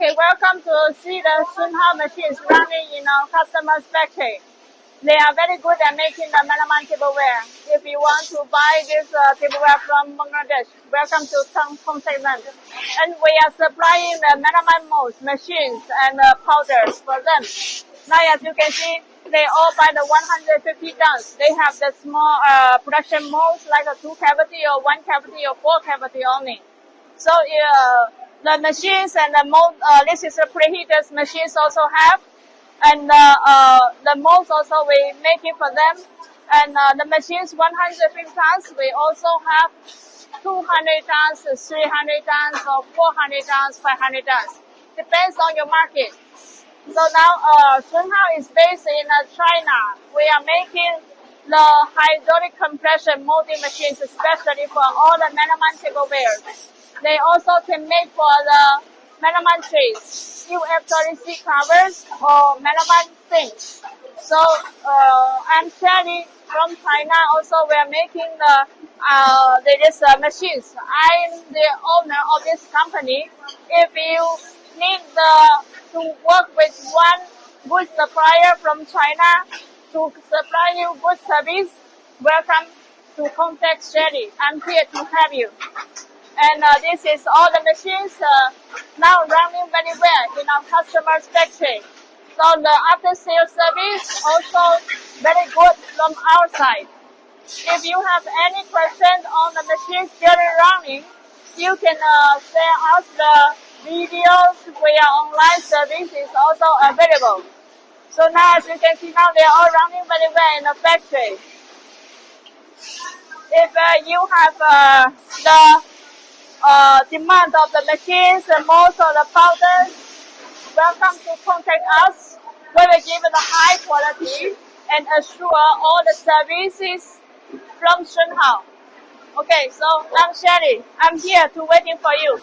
Okay, welcome to see the Shunhao machines running in our customer's factory. They are very good at making the melamine tableware. If you want to buy this tableware from Bangladesh, welcome to contact them. And we are supplying the melamine molds, machines, and powders for them. Now, as you can see, they all buy the 150 tons. They have the small production molds like a 2 cavity or 1 cavity or 4 cavity only. So the machines and the mold, this is a preheated machines also have. And the molds also we make it for them. And the machines 150 tons, we also have 200 tons, 300 tons, or 400 tons, 500 tons. Depends on your market. So now Shunhao is based in China. We are making the hydraulic compression molding machines, especially for all the melamine tableware. They also can make for the melamine trays, UF-36 covers, or melamine sinks. So I'm Sally from China. Also, we are making these machines. I'm the owner of this company. If you need to work with one good supplier from China to supply you good service, welcome to contact Shelly. I'm here to help you. And this is all the machines now running very well in our customer's factory. So the after-sales service also very good from our side. If you have any questions on the machines still running, you can send us the videos where online service is also available. So now, as you can see now, they are all running very well in the factory. If you have the demand of the machines and most of the powders, welcome to contact us. We will give the high quality and assure all the services from Shunhao. Okay, so I'm Shelly. I'm here to waiting for you.